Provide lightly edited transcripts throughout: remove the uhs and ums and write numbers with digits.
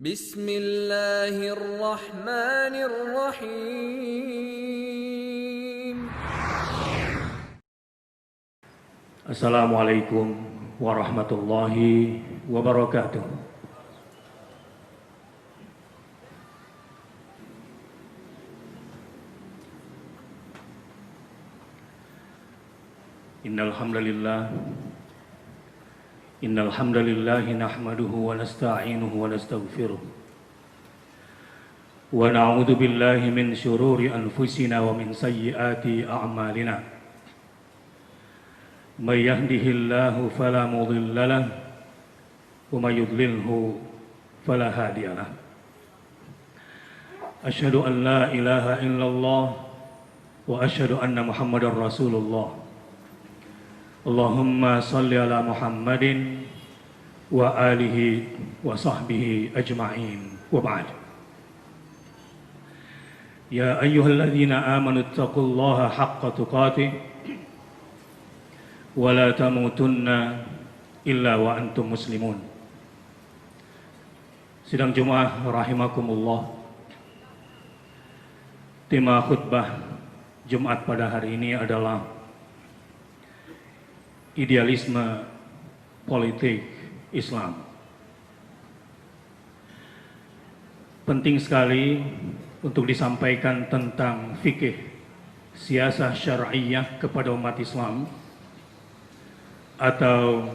Bismillahirrahmanirrahim. Assalamualaikum warahmatullahi wabarakatuh. Innal hamdalillah nahmaduhu wa nasta'inuhu wa nastaghfiruh wa na'udzu billahi min shururi anfusina wa min sayyiati a'malina. May yahdihillahu fala mudilla lahu wa may yudlilhu fala hadiya lahu. Asyhadu an la ilaha illallah wa asyhadu anna Muhammadar Rasulullah. Allahumma salli ala Muhammadin wa alihi wa sahbihi ajma'in wa ba'd. Ya ayyuhalladzina amanu taqullaha haqqa tuqatih wa la tamutunna illa wa antum muslimun. Sidang Jumat rahimakumullah. Tema khutbah Jumat pada hari ini adalah idealisme politik Islam. Penting sekali untuk disampaikan tentang fikih siasah syar'iyah kepada umat Islam atau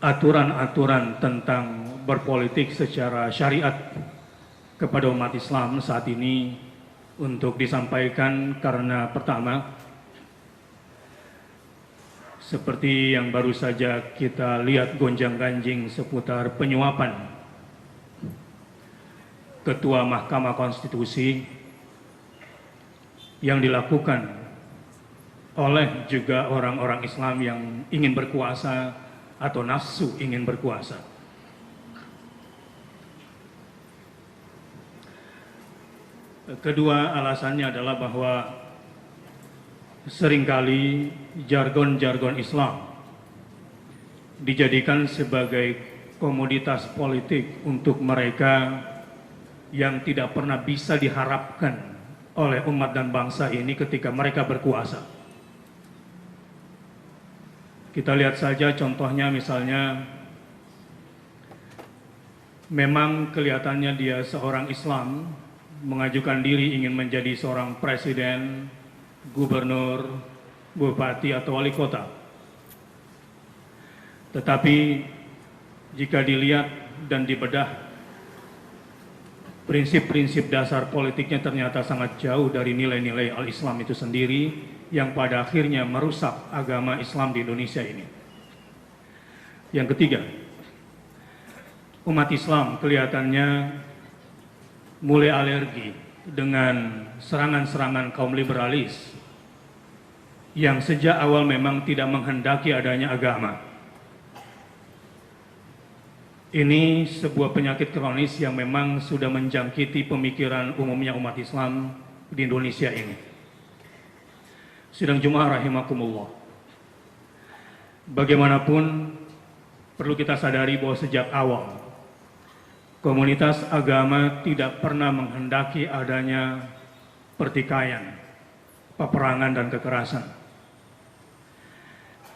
aturan-aturan tentang berpolitik secara syariat kepada umat Islam saat ini untuk disampaikan karena pertama, seperti yang baru saja kita lihat gonjang-ganjing seputar penyuapan Ketua Mahkamah Konstitusi yang dilakukan oleh juga orang-orang Islam yang ingin berkuasa atau nafsu ingin berkuasa. Kedua alasannya adalah bahwa seringkali jargon-jargon Islam dijadikan sebagai komoditas politik untuk mereka yang tidak pernah bisa diharapkan oleh umat dan bangsa ini ketika mereka berkuasa. Kita lihat saja contohnya, misalnya memang kelihatannya dia seorang Islam, mengajukan diri ingin menjadi seorang presiden, gubernur, bupati atau wali kota. Tetapi jika dilihat dan dibedah, prinsip-prinsip dasar politiknya ternyata sangat jauh dari nilai-nilai al-Islam itu sendiri yang pada akhirnya merusak agama Islam di Indonesia ini. Yang ketiga, umat Islam kelihatannya mulai alergi dengan serangan-serangan kaum liberalis yang sejak awal memang tidak menghendaki adanya agama. Ini sebuah penyakit kronis yang memang sudah menjangkiti pemikiran umumnya umat Islam di Indonesia ini. Sidang Jumat rahimakumullah. Bagaimanapun perlu kita sadari bahwa sejak awal komunitas agama tidak pernah menghendaki adanya pertikaian, peperangan dan kekerasan.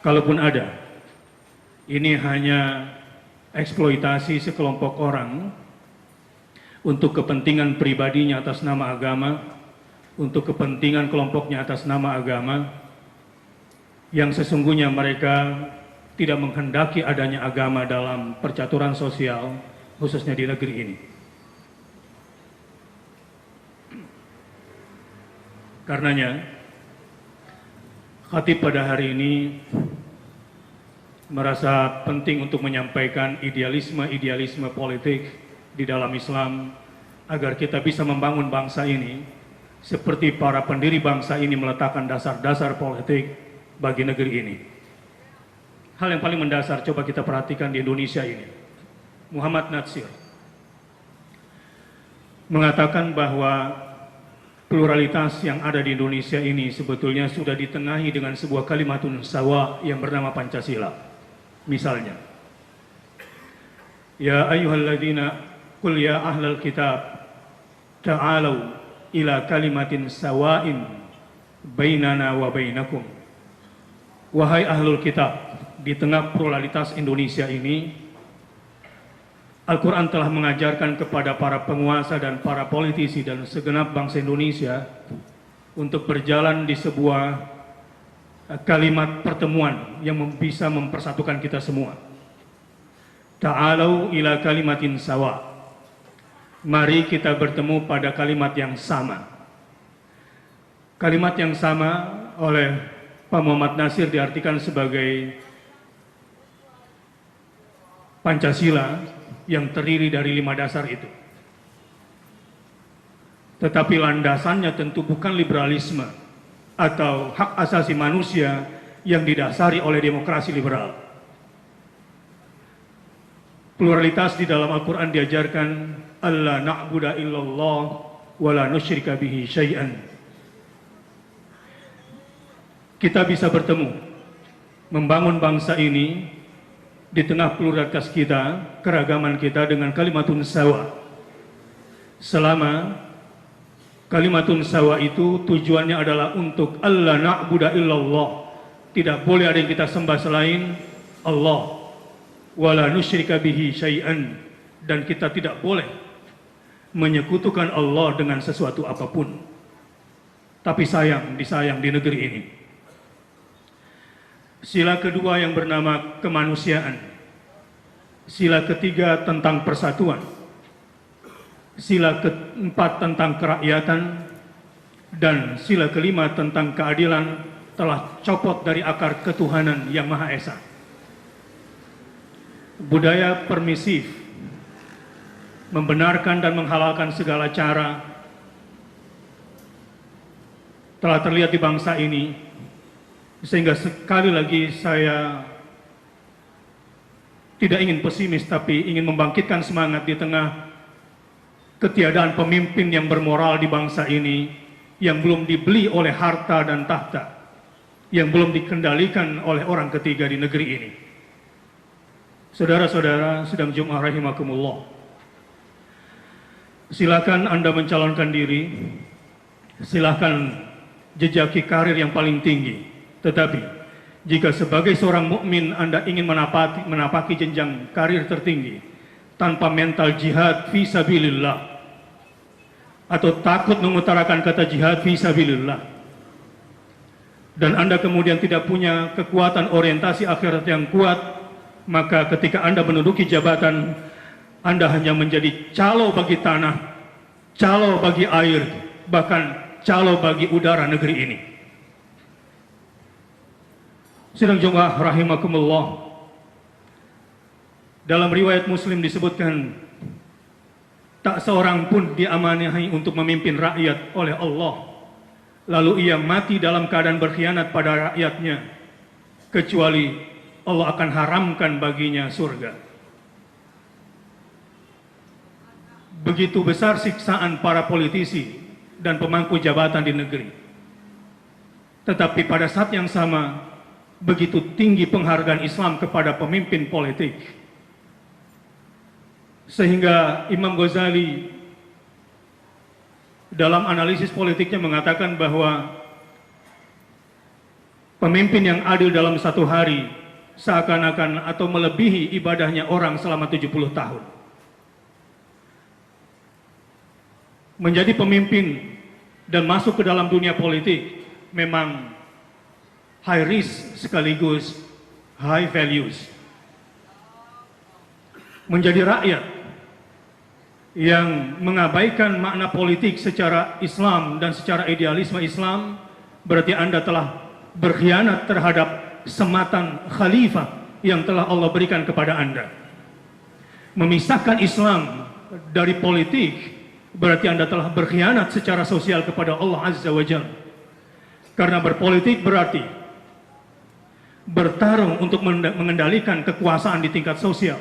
Kalaupun ada, ini hanya eksploitasi sekelompok orang untuk kepentingan pribadinya atas nama agama, untuk kepentingan kelompoknya atas nama agama, yang sesungguhnya mereka tidak menghendaki adanya agama dalam percaturan sosial, khususnya di negeri ini. Karenanya, khatib pada hari ini merasa penting untuk menyampaikan idealisme politik di dalam Islam agar kita bisa membangun bangsa ini seperti para pendiri bangsa ini meletakkan dasar-dasar politik bagi negeri ini. Hal yang paling mendasar coba kita perhatikan di Indonesia ini. Muhammad Natsir mengatakan bahwa pluralitas yang ada di Indonesia ini sebetulnya sudah ditengahi dengan sebuah kalimatun sawa yang bernama Pancasila. Misalnya, ya ayyuhalladzina Qul ya ahlal kitab ta'alu ila kalimatin sawa'in bainana wa bainakum. Wahai ahlul kitab, di tengah pluralitas Indonesia ini, Al-Quran telah mengajarkan kepada para penguasa dan para politisi dan segenap bangsa Indonesia untuk berjalan di sebuah kalimat pertemuan yang bisa mempersatukan kita semua. Ta'alau ila kalimatin sawa. Mari kita bertemu pada kalimat yang sama. Kalimat yang sama oleh Pak Muhammad Nasir diartikan sebagai Pancasila yang terdiri dari 5 dasar itu. Tetapi landasannya tentu bukan liberalisme atau hak asasi manusia yang didasari oleh demokrasi liberal. Pluralitas di dalam Al-Quran diajarkan alla na'budu illallah wa la nusyrika bihi syai'an. Kita bisa bertemu, membangun bangsa ini di tengah pluralitas kita, keragaman kita dengan kalimatun sawa. Selama kalimatun sawa itu tujuannya adalah untuk alla na'budu illallah. Tidak boleh ada yang kita sembah selain Allah. Wala nusyrika bihi syai'an, dan kita tidak boleh menyekutukan Allah dengan sesuatu apapun. Tapi disayang di negeri ini. Sila kedua yang bernama kemanusiaan. Sila ketiga tentang persatuan. Sila keempat tentang kerakyatan. Dan sila kelima tentang keadilan telah copot dari akar ketuhanan yang Maha Esa. Budaya permisif, membenarkan dan menghalalkan segala cara, telah terlihat di bangsa ini, sehingga sekali lagi saya tidak ingin pesimis, tapi ingin membangkitkan semangat di tengah ketiadaan pemimpin yang bermoral di bangsa ini, yang belum dibeli oleh harta dan tahta, yang belum dikendalikan oleh orang ketiga di negeri ini. Saudara-saudara sidang Jumat rahimakumullah, silakan Anda mencalonkan diri, silakan jejaki karir yang paling tinggi. Tetapi jika sebagai seorang mukmin Anda ingin menapaki jenjang karir tertinggi tanpa mental jihad fi sabilillah, atau takut mengutarakan kata jihad fi sabilillah, dan Anda kemudian tidak punya kekuatan orientasi akhirat yang kuat, maka ketika Anda menduduki jabatan, Anda hanya menjadi calo bagi tanah, calo bagi air, bahkan calo bagi udara negeri ini. Sidang Jumat rahimakumullah, dalam riwayat Muslim disebutkan, tak seorang pun diamanahi untuk memimpin rakyat oleh Allah, lalu ia mati dalam keadaan berkhianat pada rakyatnya, kecuali Allah akan haramkan baginya surga. Begitu besar siksaan para politisi dan pemangku jabatan di negeri. Tetapi pada saat yang sama, begitu tinggi penghargaan Islam kepada pemimpin politik. Sehingga Imam Ghazali dalam analisis politiknya mengatakan bahwa pemimpin yang adil dalam satu hari seakan-akan atau melebihi ibadahnya orang selama 70 tahun. Menjadi pemimpin dan masuk ke dalam dunia politik memang high risk sekaligus high values. Menjadi rakyat yang mengabaikan makna politik secara Islam dan secara idealisme Islam, berarti Anda telah berkhianat terhadap sematan khalifah yang telah Allah berikan kepada Anda. Memisahkan Islam dari politik berarti Anda telah berkhianat secara sosial kepada Allah Azza wa Jalla. Karena berpolitik berarti bertarung untuk mengendalikan kekuasaan di tingkat sosial.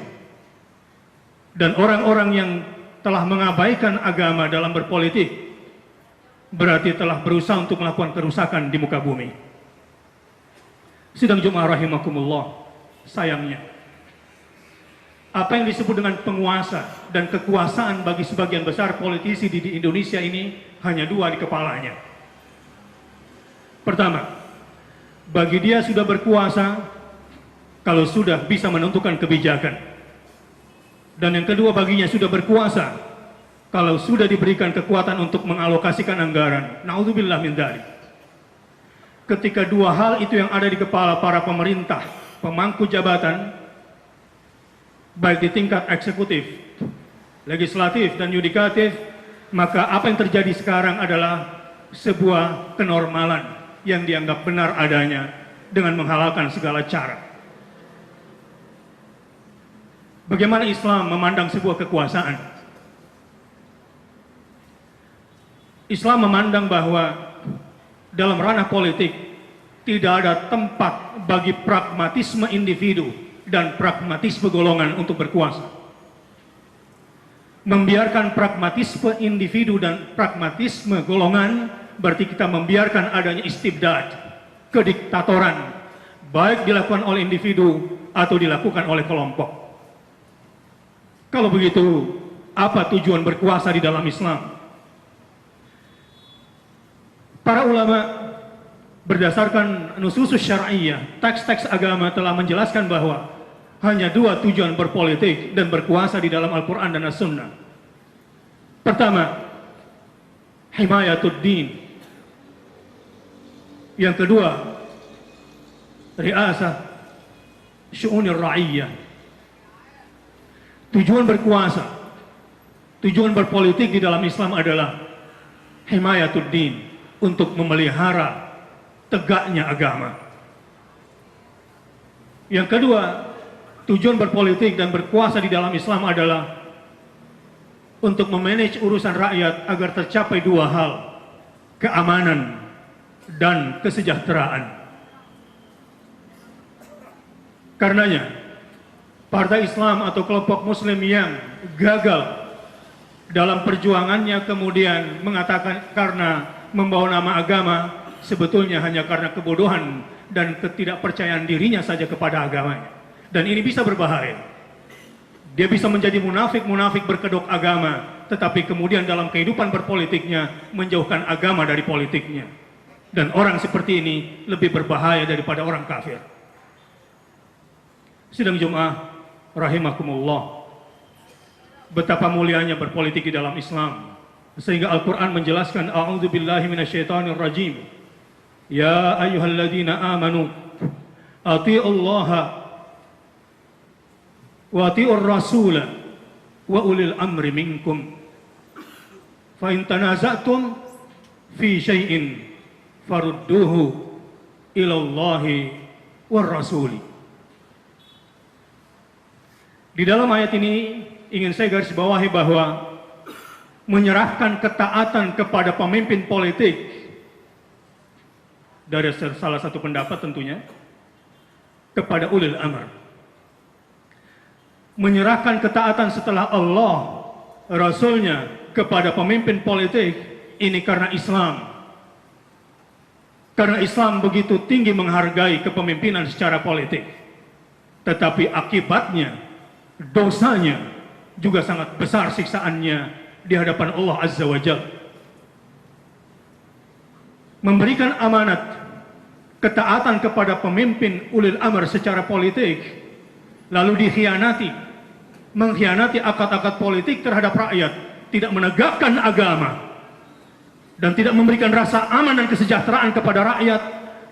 Dan orang-orang yang telah mengabaikan agama dalam berpolitik berarti telah berusaha untuk melakukan kerusakan di muka bumi. Sidang Jumat rahimakumullah, sayangnya apa yang disebut dengan penguasa dan kekuasaan bagi sebagian besar politisi di Indonesia ini hanya dua di kepalanya. Pertama, bagi dia sudah berkuasa kalau sudah bisa menentukan kebijakan. Dan yang kedua, baginya sudah berkuasa kalau sudah diberikan kekuatan untuk mengalokasikan anggaran. Na'udzubillah min dzalik. Ketika dua hal itu yang ada di kepala para pemerintah, pemangku jabatan, baik di tingkat eksekutif, legislatif, dan yudikatif, maka apa yang terjadi sekarang adalah sebuah kenormalan yang dianggap benar adanya dengan menghalalkan segala cara. Bagaimana Islam memandang sebuah kekuasaan? Islam memandang bahwa dalam ranah politik tidak ada tempat bagi pragmatisme individu dan pragmatisme golongan untuk berkuasa. Membiarkan pragmatisme individu dan pragmatisme golongan berarti kita membiarkan adanya istibdad, kediktatoran, baik dilakukan oleh individu atau dilakukan oleh kelompok. Kalau begitu, apa tujuan berkuasa di dalam Islam? Para ulama berdasarkan nusus syar'iyyah, teks-teks agama telah menjelaskan bahwa hanya dua tujuan berpolitik dan berkuasa di dalam Al-Quran dan As-Sunnah. Pertama, himayatud din. Yang kedua, riasah syu'unir ra'iyyah. Tujuan berkuasa, tujuan berpolitik di dalam Islam adalah himayatud din, untuk memelihara tegaknya agama. Yang kedua, tujuan berpolitik dan berkuasa di dalam Islam adalah untuk memanage urusan rakyat agar tercapai dua hal, keamanan dan kesejahteraan. Karenanya, partai Islam atau kelompok Muslim yang gagal dalam perjuangannya kemudian mengatakan karena membawa nama agama sebetulnya hanya karena kebodohan dan ketidakpercayaan dirinya saja kepada agamanya. Dan ini bisa berbahaya. Dia bisa menjadi munafik berkedok agama, tetapi kemudian dalam kehidupan berpolitiknya menjauhkan agama dari politiknya. Dan orang seperti ini lebih berbahaya daripada orang kafir. Sidang Jum'ah rahimakumullah, betapa mulianya berpolitik di dalam Islam, sehingga Al-Quran menjelaskan, a'udzubillahi minasyaitonir rajim, ya ayyuhalladzina amanu ati'ullaha wa ati'ur rasula wa ulil amri minkum fa in tanaza'tum fi syai'in farudduhu ilallahi war rasuli. Di dalam ayat ini ingin saya garis bawahi bahwa menyerahkan ketaatan kepada pemimpin politik dari salah satu pendapat tentunya kepada ulil amr. Menyerahkan ketaatan setelah Allah, Rasulnya kepada pemimpin politik, ini karena Islam. Karena Islam begitu tinggi menghargai kepemimpinan secara politik. Tetapi akibatnya, dosanya juga sangat besar siksaannya di hadapan Allah Azza wa Jalla. Memberikan amanat ketaatan kepada pemimpin ulil amr secara politik, lalu dikhianati, mengkhianati akad-akad politik terhadap rakyat, tidak menegakkan agama, dan tidak memberikan rasa aman dan kesejahteraan kepada rakyat,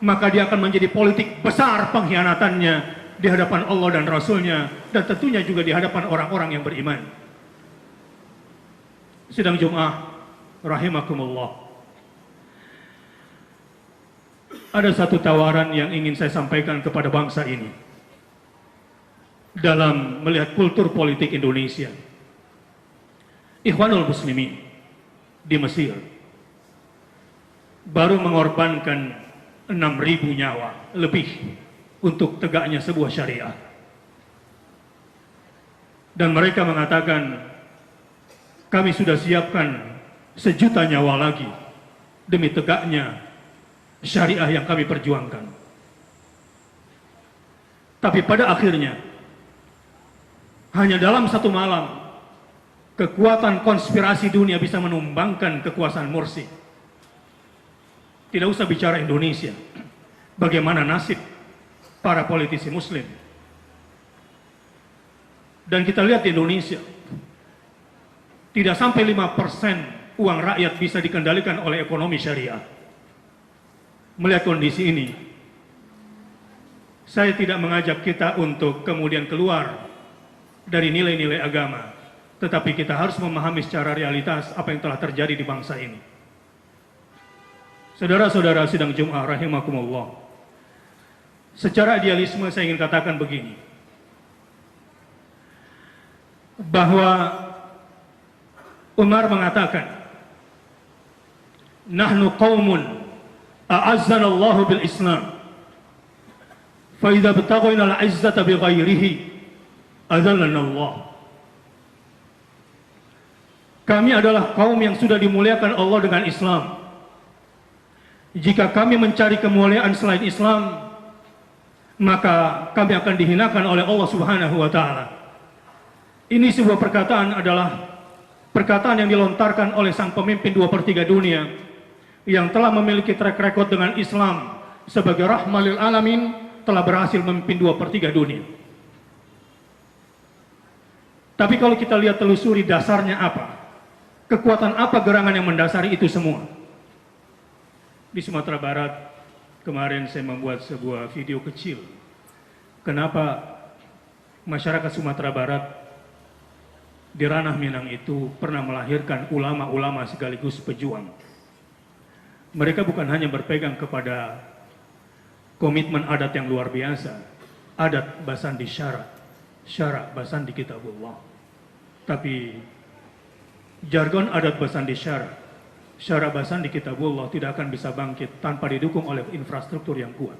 maka dia akan menjadi politik besar pengkhianatannya di hadapan Allah dan Rasulnya, dan tentunya juga di hadapan orang-orang yang beriman. Sidang Jum'ah rahimakumullah, ada satu tawaran yang ingin saya sampaikan kepada bangsa ini dalam melihat kultur politik Indonesia. Ikhwanul Muslimin di Mesir baru mengorbankan 6.000 nyawa lebih untuk tegaknya sebuah syariah. Dan mereka mengatakan, kami sudah siapkan 1 juta nyawa lagi demi tegaknya syariah yang kami perjuangkan. Tapi pada akhirnya Hanya dalam satu malam, kekuatan konspirasi dunia bisa menumbangkan kekuasaan Mursi. Tidak usah bicara Indonesia. Bagaimana nasib para politisi Muslim? Dan kita lihat di Indonesia, tidak sampai 5% uang rakyat bisa dikendalikan oleh ekonomi syariah. Melihat kondisi ini, saya tidak mengajak kita untuk kemudian keluar dari nilai-nilai agama, tetapi kita harus memahami secara realitas apa yang telah terjadi di bangsa ini. Saudara-saudara sidang Jumat rahimakumullah, secara idealisme saya ingin katakan begini, bahwa Umar mengatakan, nahnu qaumun a'azzana Allahu bil Islam, fa idza bataghayna al-'izzata bi ghairihi adzallana Allah. Kami adalah kaum yang sudah dimuliakan Allah dengan Islam. Jika kami mencari kemuliaan selain Islam, maka kami akan dihinakan oleh Allah Subhanahu wa taala. Ini sebuah perkataan adalah perkataan yang dilontarkan oleh sang pemimpin 2/3 dunia yang telah memiliki track record dengan Islam sebagai rahmah lil alamin, telah berhasil memimpin 2/3 dunia. Tapi kalau kita lihat telusuri dasarnya apa? Kekuatan apa gerangan yang mendasari itu semua? Di Sumatera Barat kemarin saya membuat sebuah video kecil. Kenapa masyarakat Sumatera Barat di ranah Minang itu pernah melahirkan ulama-ulama sekaligus pejuang. Mereka bukan hanya berpegang kepada komitmen adat yang luar biasa, adat basandi syara, syara basandi kitabullah. Tapi jargon adat basandi syara, syara basandi kitabullah tidak akan bisa bangkit tanpa didukung oleh infrastruktur yang kuat.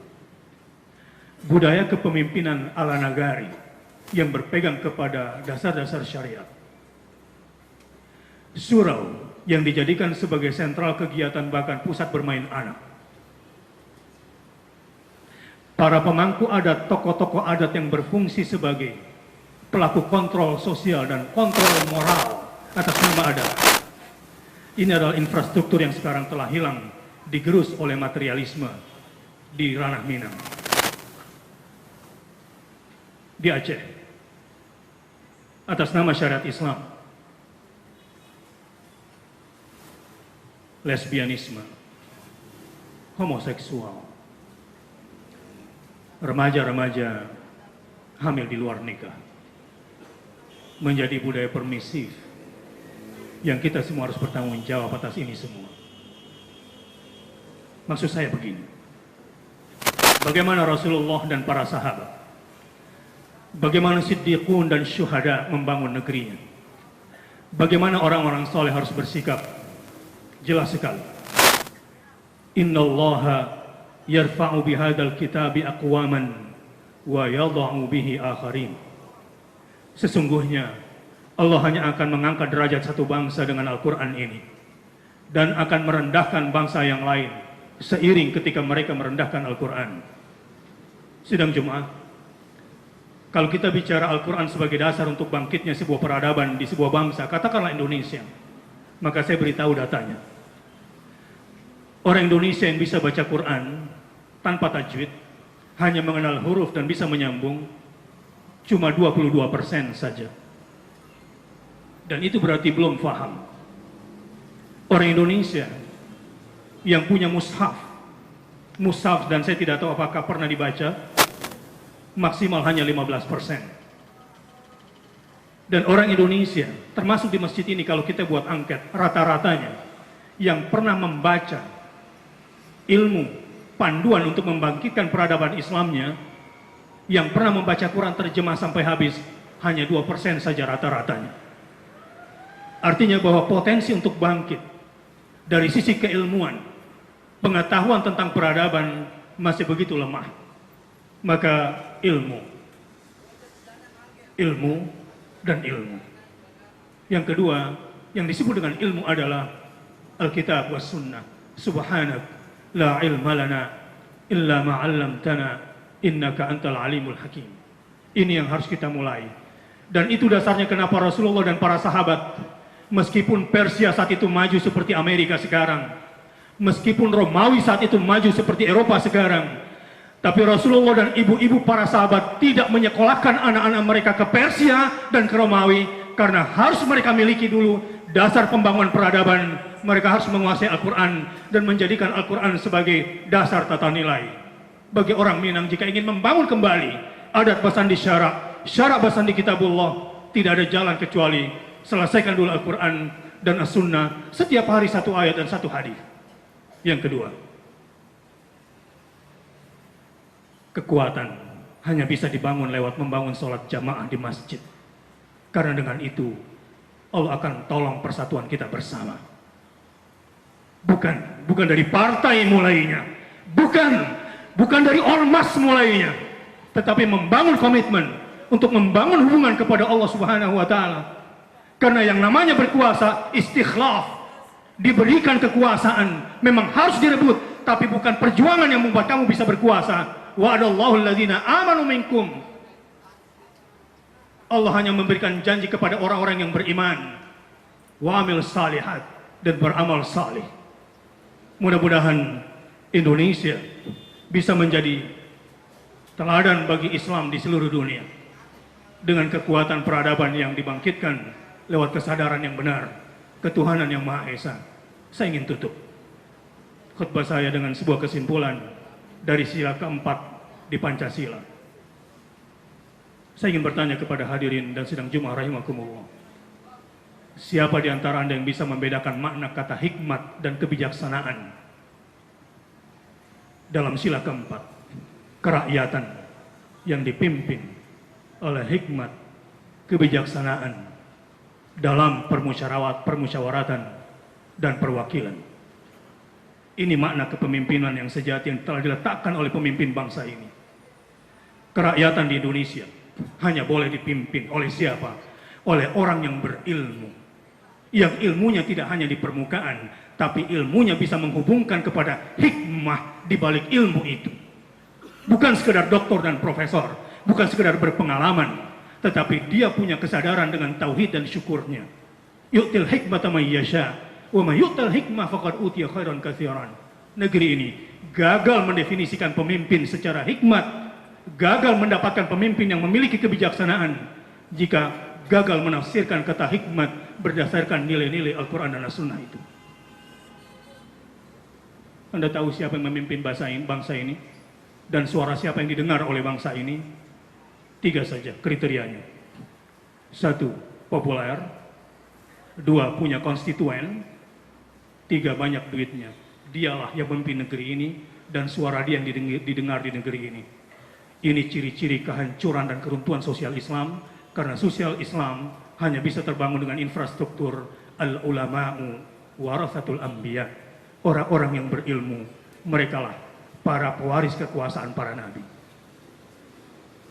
Budaya kepemimpinan ala nagari yang berpegang kepada dasar-dasar syariat. Surau yang dijadikan sebagai sentral kegiatan bahkan pusat bermain anak. Para pemangku adat, tokoh-tokoh adat yang berfungsi sebagai pelaku kontrol sosial dan kontrol moral atas nama adat. Ini adalah infrastruktur yang sekarang telah hilang, digerus oleh materialisme di ranah Minang. Di Aceh, atas nama syariat Islam, lesbianisme, homoseksual, remaja-remaja hamil di luar nikah, menjadi budaya permisif yang kita semua harus bertanggung jawab atas ini semua. Maksud saya begini, bagaimana Rasulullah dan para sahabat, bagaimana siddiqun dan syuhada membangun negerinya, bagaimana orang-orang soleh harus bersikap. Jelas sekali. Innallaha yarfa'u bihadzal kitabi aqwaman wa yadha'u bihi akharin. Sesungguhnya Allah hanya akan mengangkat derajat satu bangsa dengan Al-Quran ini dan akan merendahkan bangsa yang lain seiring ketika mereka merendahkan Al-Quran. Sidang Jumat, kalau kita bicara Al-Quran sebagai dasar untuk bangkitnya sebuah peradaban di sebuah bangsa, katakanlah Indonesia, maka saya beritahu datanya. Orang Indonesia yang bisa baca Quran tanpa tajwid, hanya mengenal huruf dan bisa menyambung, cuma 22% saja. Dan itu berarti belum paham. Orang Indonesia yang punya mushaf, dan saya tidak tahu apakah pernah dibaca, maksimal hanya 15%. Dan orang Indonesia, termasuk di masjid ini kalau kita buat angket, rata-ratanya yang pernah membaca ilmu panduan untuk membangkitkan peradaban Islamnya, yang pernah membaca Quran terjemah sampai habis, hanya 2% saja rata-ratanya. Artinya bahwa potensi untuk bangkit dari sisi keilmuan, pengetahuan tentang peradaban masih begitu lemah. Maka ilmu dan ilmu. Yang kedua, yang disebut dengan ilmu adalah Alkitab was Sunnah. Subhanak la ilma lana illa ma 'allamtana innaka antal alimul hakim. Ini yang harus kita mulai. Dan itu dasarnya kenapa Rasulullah dan para sahabat, meskipun Persia saat itu maju seperti Amerika sekarang, meskipun Romawi saat itu maju seperti Eropa sekarang, tapi Rasulullah dan ibu-ibu para sahabat tidak menyekolahkan anak-anak mereka ke Persia dan ke Romawi, karena harus mereka miliki dulu dasar pembangunan peradaban. Mereka harus menguasai Al-Quran dan menjadikan Al-Quran sebagai dasar tata nilai. Bagi orang Minang jika ingin membangun kembali adat basandi syarak basandi kitabullah, tidak ada jalan kecuali selesaikan dulu Al-Quran dan As-Sunnah, setiap hari satu ayat dan satu hadis. Yang kedua, kekuatan hanya bisa dibangun lewat membangun sholat jamaah di masjid. Karena dengan itu Allah akan tolong persatuan kita bersama. Bukan dari partai mulainya, bukan dari ormas mulainya, tetapi membangun komitmen untuk membangun hubungan kepada Allah Subhanahu wa taala. Karena yang namanya berkuasa istikhlaf, diberikan kekuasaan memang harus direbut, tapi bukan perjuangan yang membuat kamu bisa berkuasa. Wa'adallahu alladzina amanu minkum. Allah hanya memberikan janji kepada orang-orang yang beriman, wa amil salihat, dan beramal salih. Mudah-mudahan Indonesia bisa menjadi teladan bagi Islam di seluruh dunia dengan kekuatan peradaban yang dibangkitkan lewat kesadaran yang benar, ketuhanan yang Maha Esa. Saya ingin tutup khutbah saya dengan sebuah kesimpulan dari sila keempat di Pancasila. Saya ingin bertanya kepada hadirin dan sidang Jumat rahimakumullah. Siapa di antara Anda yang bisa membedakan makna kata hikmat dan kebijaksanaan dalam sila keempat? Kerakyatan yang dipimpin oleh hikmat, kebijaksanaan dalam permusyawaratan dan perwakilan. Ini makna kepemimpinan yang sejati yang telah diletakkan oleh pemimpin bangsa ini. Kerakyatan di Indonesia hanya boleh dipimpin oleh siapa? Oleh orang yang berilmu, yang ilmunya tidak hanya di permukaan, tapi ilmunya bisa menghubungkan kepada hikmah di balik ilmu itu. Bukan sekedar doktor dan profesor, bukan sekedar berpengalaman, tetapi dia punya kesadaran dengan tauhid dan syukurnya. Yu'til hikmata may yasha wa may yu'tal hikmah faqad utiya khairan katsiran. Negeri ini gagal mendefinisikan pemimpin secara hikmat, gagal mendapatkan pemimpin yang memiliki kebijaksanaan jika gagal menafsirkan kata hikmat berdasarkan nilai-nilai Al-Quran dan As-Sunnah itu. Anda tahu siapa yang memimpin bangsa ini? Dan suara siapa yang didengar oleh bangsa ini? 3 saja kriterianya. 1, populer. 2, punya konstituen. 3, banyak duitnya. Dialah yang memimpin negeri ini dan suara dia yang didengar di negeri ini. Ini ciri-ciri kehancuran dan keruntuhan sosial Islam, karena sosial Islam hanya bisa terbangun dengan infrastruktur al-ulama'u warathatul anbiya. Orang-orang yang berilmu, merekalah para pewaris kekuasaan para nabi.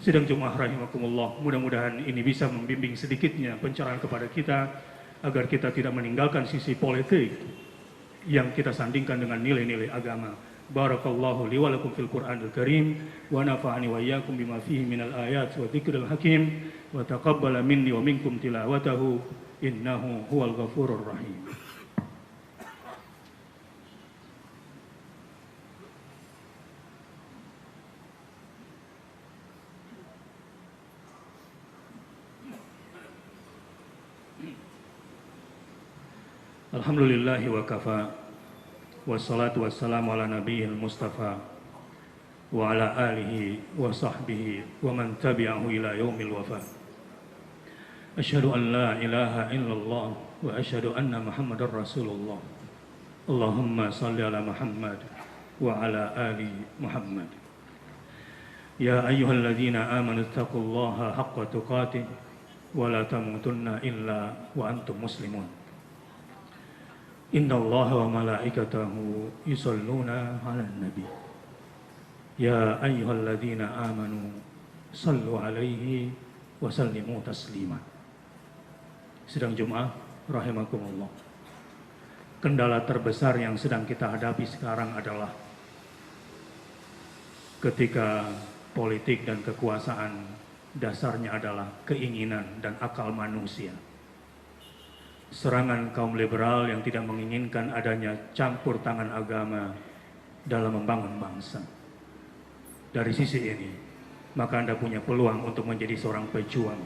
Sidang Jumat rahimakumullah, mudah-mudahan ini bisa membimbing sedikitnya pencerahan kepada kita agar kita tidak meninggalkan sisi politik yang kita sandingkan dengan nilai-nilai agama. Barakallahu li wa lakum fil Qur'anil Karim wa nafa'ani wa iyyakum bima fihi minal ayat wa dzikril hakim wa taqabbala minni wa minkum tilawatahu innahu huwal ghafurur rahim. Alhamdulillahi wa kafa, wassalatu wassalamu ala nabiyil mustafa wa ala alihi wa sahbihi wa man tabi'ahu ila yaumil wafa. Asyhadu an la ilaha illallah wa asyhadu anna Muhammadar Rasulullah. Allahumma salli ala Muhammad wa ala ali Muhammad. Ya ayyuhalladzina amanu taqullaha haqqa tuqatih wa la tamutunna illa wa antum muslimun. Inna Allah wa malaikatahu yusalluna ala nabi. Ya ayyuhalladzina amanu sallu alaihi wa sallimu taslima. Sidang Jumat rahimakumullah. Kendala terbesar yang sedang kita hadapi sekarang adalah ketika politik dan kekuasaan dasarnya adalah keinginan dan akal manusia. Serangan kaum liberal yang tidak menginginkan adanya campur tangan agama dalam membangun bangsa. Dari sisi ini, maka Anda punya peluang untuk menjadi seorang pejuang.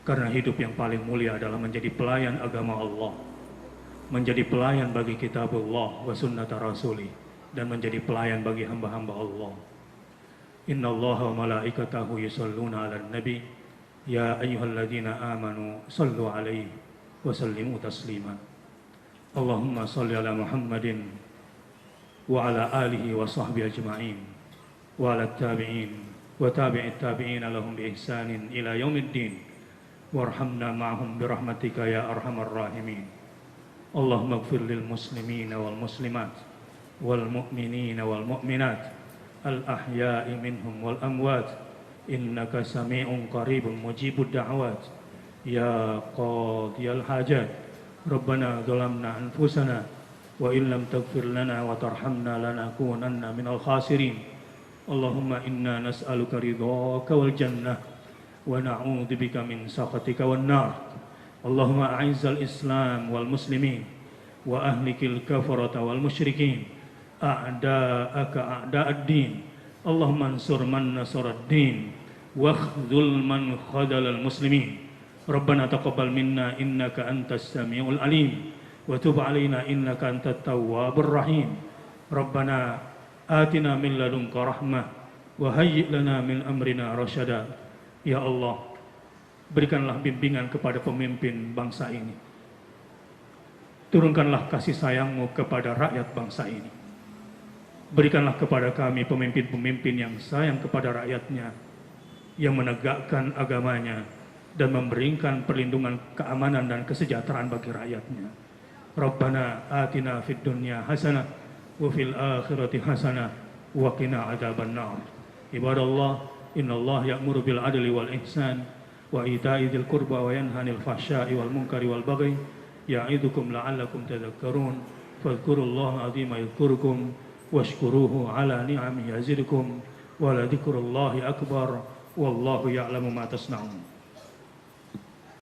Karena hidup yang paling mulia adalah menjadi pelayan agama Allah, menjadi pelayan bagi kitabullah wa sunnata rasuli, dan menjadi pelayan bagi hamba-hamba Allah. Inna Allaha wa malaikatahu yusalluna ala nabi ya ayyuhalladzina amanu sallu alaihi wa sallimu taslima. Allahumma salli ala Muhammadin wa ala alihi wa sahbihi ajma'in wa ala tabi'in wa tabi'it tabi'in lahum bi ihsanin ila yaumiddin warhamna ma'hum birahmatika ya arhamar rahimin. Allahumma ighfir lil muslimina wal muslimat wal mu'minina wal mu'minat al ahya'i minhum wal amwat innaka sami'un qaribun mujibud da'wat ya qadiyal hajat. Rabbana zalamna anfusana wa illam taghfir lana wa tarhamna lanakunanna minal khasirin. Allahumma inna nas'aluka ridhaka wal jannah wa na'udzubika min sakhatika wan nar. Allahumma a'izzal islam wal muslimin wa ahlikil kafarata wal musyrikin a'da'aka a'da'ad din. Allahumma ansur man nasarad din wa khzul man khadalal muslimin. Rabbana taqabbal minna innaka antas samiul alim wa tub alaina innaka antat tawwabur rahim. Rabbana atina min ladunka rahmah wa hayyi' lana min amrina rasyada. Ya Allah, berikanlah bimbingan kepada pemimpin bangsa ini. Turunkanlah kasih sayang-Mu kepada rakyat bangsa ini. Berikanlah kepada kami pemimpin-pemimpin yang sayang kepada rakyatnya, yang menegakkan agamanya dan memberikan perlindungan keamanan dan kesejahteraan bagi rakyatnya. Rabbana atina fid dunya hasanah wa fil akhirati hasanah wa qina adzabannar. Ibadallah, innallaha ya'muru bil adli wal ihsan wa ita'i dzil qurba wa yanha 'anil fahsya'i wal munkari wal baghi ya'idukum la'allakum tadhakkarun. Fadhkurullaha 'azima yadhkurukum washkuruhu 'ala ni'amihi yazidkum wa la dzikrullahi akbar wallahu ya'lamu ma tasna'un.